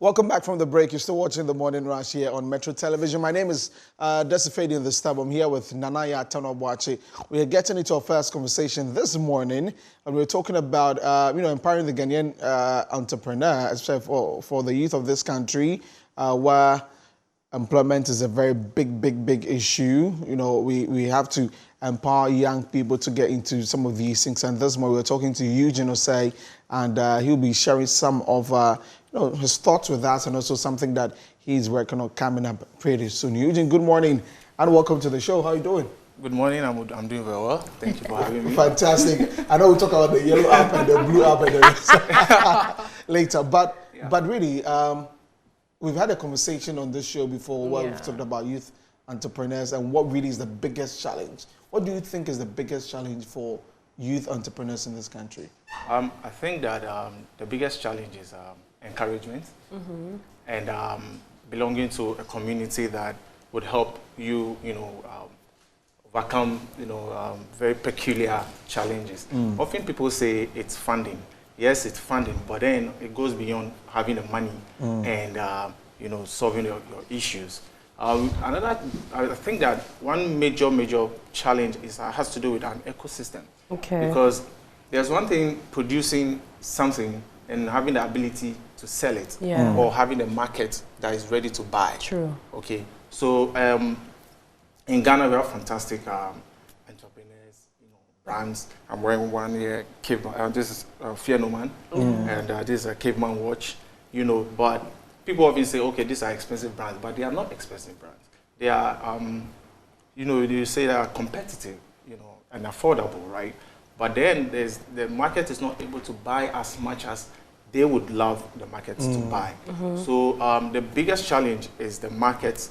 Welcome back from the break. You're still watching The Morning Rush here on Metro Television. My name is Desifedi in the Stab. I'm here with Nanaya Tanobwachi. We are getting into our first conversation this morning, and we're talking about, empowering the Ghanaian entrepreneur, especially for the youth of this country, where employment is a very big issue. You know, we have to empower young people to get into some of these things. And this morning we're talking to EUGENE Ossei, and he'll be sharing some of his thoughts with us, and also something that he's working on coming up pretty soon. EUGENE, good morning and welcome to the show. How are you doing? Good morning. I'm doing very well. Thank you for having me. Fantastic. I know we talk about the yellow app and the blue app and the rest later, but really, we've had a conversation on this show before where we've talked about youth entrepreneurs and what really is the biggest challenge. What do you think is the biggest challenge for youth entrepreneurs in this country? I think that the biggest challenge is encouragement and belonging to a community that would help you, overcome, very peculiar challenges. Often people say it's funding. Yes, it's funding, but then it goes beyond having the money and, solving your issues. I think that one major challenge has to do with an ecosystem. Okay. Because there's one thing producing something and having the ability to sell it, or having a market that is ready to buy. True. Okay. So in Ghana we have fantastic entrepreneurs, brands. I'm wearing one here. This is Phenoman, and this is a Caveman watch. But people often say, okay, these are expensive brands, but they are not expensive brands. They are, you say they are competitive, and affordable, right? But then the market is not able to buy as much as they would love the market to buy. So the biggest challenge is the market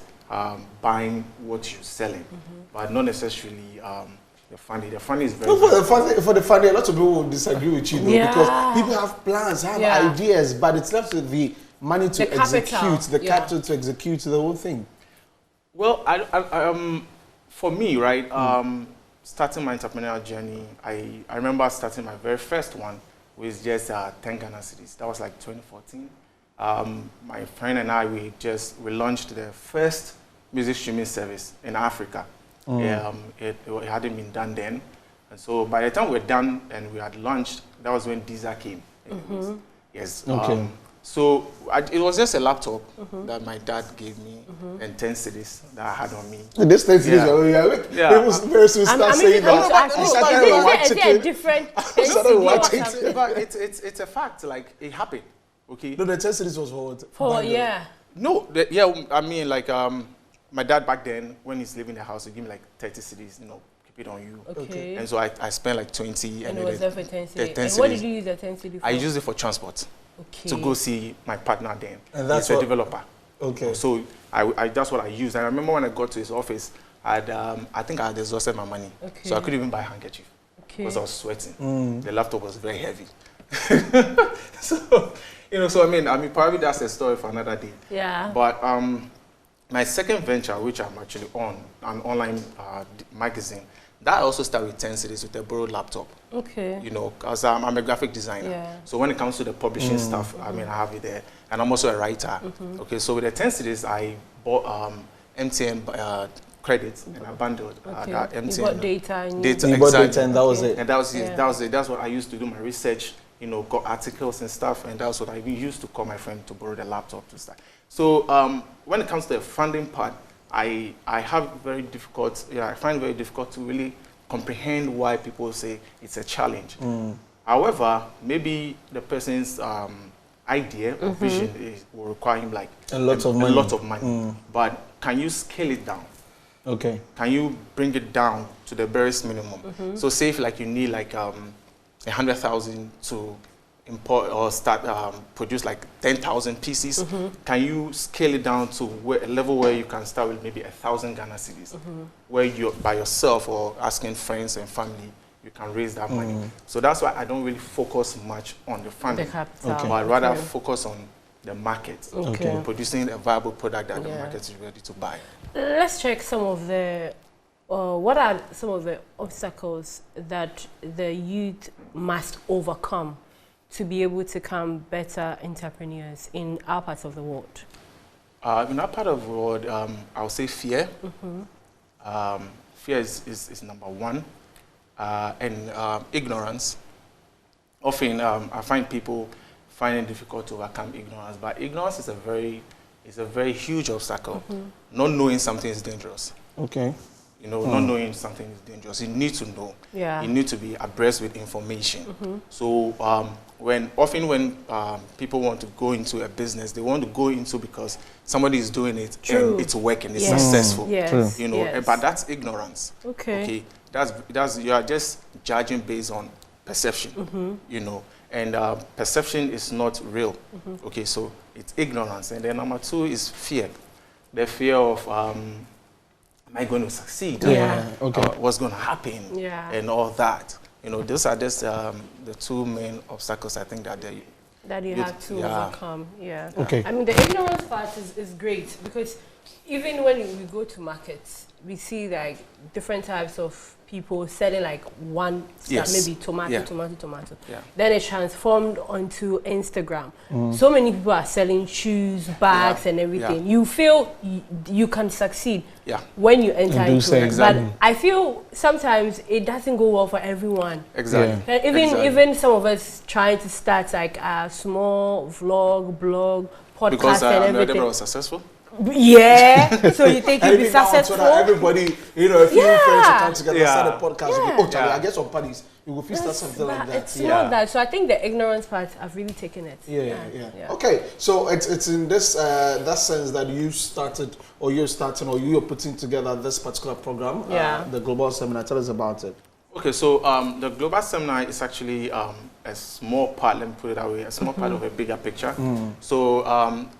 buying what you're selling, but not necessarily the funding. The funding is very for the funding, a lot of people will disagree with you, though, because people have plans, have ideas, but it's left with the money to execute, the capital to execute the whole thing. Well, for me, right, starting my entrepreneurial journey, I remember starting my very first one with just 10 Ghana cedis. That was like 2014. My friend and I, we launched the first music streaming service in Africa. It hadn't been done then. And so by the time we were done and we had launched, that was when Deezer came. Yes. Okay. So it was just a laptop that my dad gave me and 10 cedis that I had on me. And this 10 cedis, it was very soon start saying that. Is there a different? It's a fact. Like it happened. Okay. No, the 10 cedis was for what? For No, I mean like my dad back then when he's leaving the house, he gave me like 30 cedis. Keep it on you. Okay. And so I spent like 20. And it was there for 10 cedis. And what did you use the 10 cedis for? I used it for transport. Okay. To go see my partner then. And that's He's a developer. Okay. So that's what I used. And I remember when I got to his office, I think I had exhausted my money. Okay. So I couldn't even buy a handkerchief. Okay. Because I was sweating. The laptop was very heavy. So I mean probably that's a story for another day. Yeah. But my second venture, which I'm actually on, an online magazine, that also started with 10 cedis with a borrowed laptop. Okay. Because I'm a graphic designer. Yeah. So when it comes to the publishing stuff, I have it there. And I'm also a writer. Okay, so with the 10 cedis, I bought MTN credits and I bundled that MTN. You bought data. You bought data and that was it. And that was it. That's what I used to do my research, got articles and stuff. And that's what I used to call my friend to borrow the laptop to start. So when it comes to the funding part, I find it very difficult to really comprehend why people say it's a challenge. However, maybe the person's idea or vision will require him like a lot of money. But can you scale it down? Okay. Can you bring it down to the barest minimum? So say if like you need like 100,000 to import or start produce like 10,000 pieces, can you scale it down to a level where you can start with maybe 1,000 Ghana cedis, where you're by yourself or asking friends and family, you can raise that money. So that's why I don't really focus much on the funding, but I rather focus on the market, producing a viable product that the market is ready to buy. Let's check some of the what are some of the obstacles that the youth must overcome to be able to become better entrepreneurs in our parts of the world? In our part of the world, I would say fear. Fear is number one, and ignorance. Often, I find people finding it difficult to overcome ignorance, but ignorance is a very huge obstacle. Not knowing something is dangerous. Okay. You know, not knowing something is dangerous. You need to know. Yeah. You need to be abreast with information. So when people want to go into a business, they want to go into because somebody is doing it and it's working, it's successful. Yes. You know, but that's ignorance. Okay. That's you are just judging based on perception. You know, and perception is not real. Okay, so it's ignorance, and then number two is fear. The fear of am I going to succeed? Okay. What's going to happen? And all that. You know, those are just the two main obstacles I think that you have to overcome. Yeah. Okay. I mean, the ignorance part is great because even when we go to markets, we see like different types of people selling like one stuff, maybe tomato. Then it transformed onto Instagram. So many people are selling shoes, bags, and everything. You feel you can succeed when you enter into it. Exactly. But I feel sometimes it doesn't go well for everyone. Exactly. And even some of us trying to start like a small vlog, blog, podcast, because and everything. everyone was successful. Yeah, so you think you'll be successful? Everybody, you know, if you friends to come together, start a podcast, you go, Charlie, I get some parties, you will start something like that. It's not that. So I think the ignorance part, I've really taken it. Yeah. Okay, so it's in this that sense that you started, or you're starting, or you're putting together this particular program, the Global Seminar. Tell us about it. Okay, so the Global Seminar is actually a small part, let me put it that way, a small part of a bigger picture. So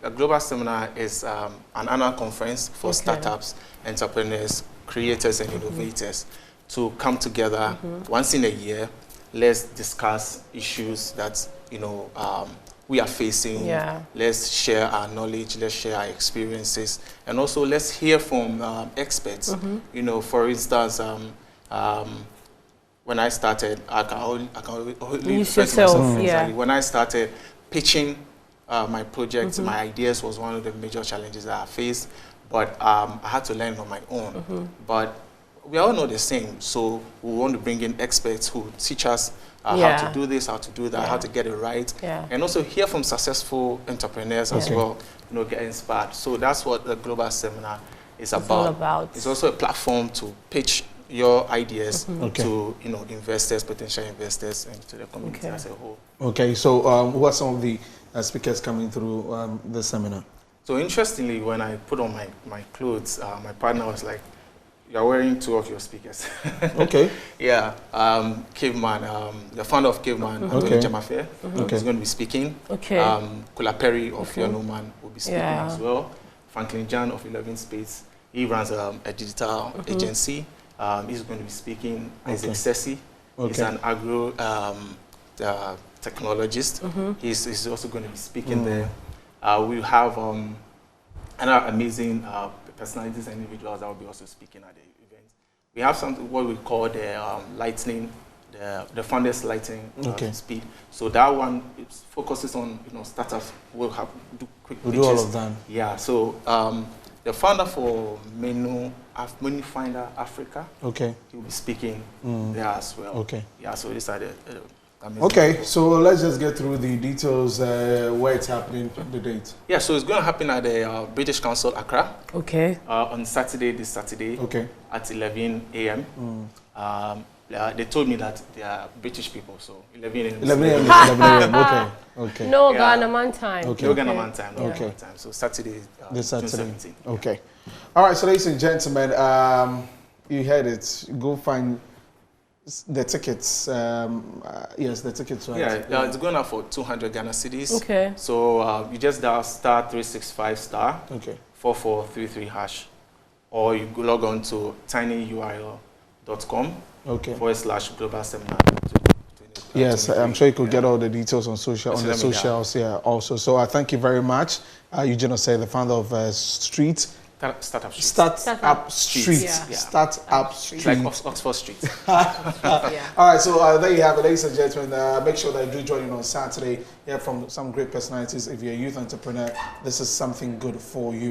a Global Seminar is an annual conference for startups, entrepreneurs, creators, and innovators to come together once in a year. Let's discuss issues that, you know, we are facing. Let's share our knowledge, let's share our experiences, and also let's hear from experts. You know, for instance, when I started, I can only use yourself. When I started pitching my projects, my ideas was one of the major challenges that I faced, but I had to learn on my own. But we all know the same, so we want to bring in experts who teach us how to do this, how to do that, how to get it right, and also hear from successful entrepreneurs as well, you know, get inspired. So that's what the Global Seminar is about. It's also a platform to pitch your ideas to, you know, investors, potential investors, and to the community as a whole. Okay, so who are some of the speakers coming through the seminar? So interestingly, when I put on my clothes, my partner was like, "You're wearing two of your speakers." Okay. Caveman, the founder of Caveman, Anthony Jamafe, is going to be speaking. Kula Perry of Yonoman will be speaking as well. Franklin Jan of 11 Space, he runs a digital agency. He's going to be speaking. Isaac Sessi, he's an agro technologist. He's also going to be speaking there. We have another amazing personalities and individuals that will be also speaking at the event. We have something what we call the lightning, the founders lightning speed. So that one focuses on, you know, startups. We'll do all of that. Yeah. So the founder for Menu Finder Africa. He will be speaking there as well. Yeah. So these are the amazing. So let's just get through the details. Where it's happening, the date. Yeah. So it's going to happen at the British Council, Accra. On Saturday, this Saturday. At 11 a.m. They told me that they are British people, so 11 a.m. 11 a.m. Okay. No Ghana man time. No Ghana man time. No Ghana time. So Saturday, this Saturday. June 17th. All right. So ladies and gentlemen, you heard it. Go find the tickets. Yes, the tickets. Right? Yeah, it's going up for 200 Ghana cedis. So you just dial *365 *4433 hash, or you go log on to tinyurl.com. /global seminar. Yes, I'm sure you could get all the details on the socials. Also. So I thank you very much, EUGENE Ossei, the founder of Street Startup Street. Startup Street. Yeah. Startup Street. Like Oxford Street. Yeah. All right, so there you have it, ladies and gentlemen. Make sure that you do join in on Saturday. Hear from some great personalities. If you're a youth entrepreneur, this is something good for you.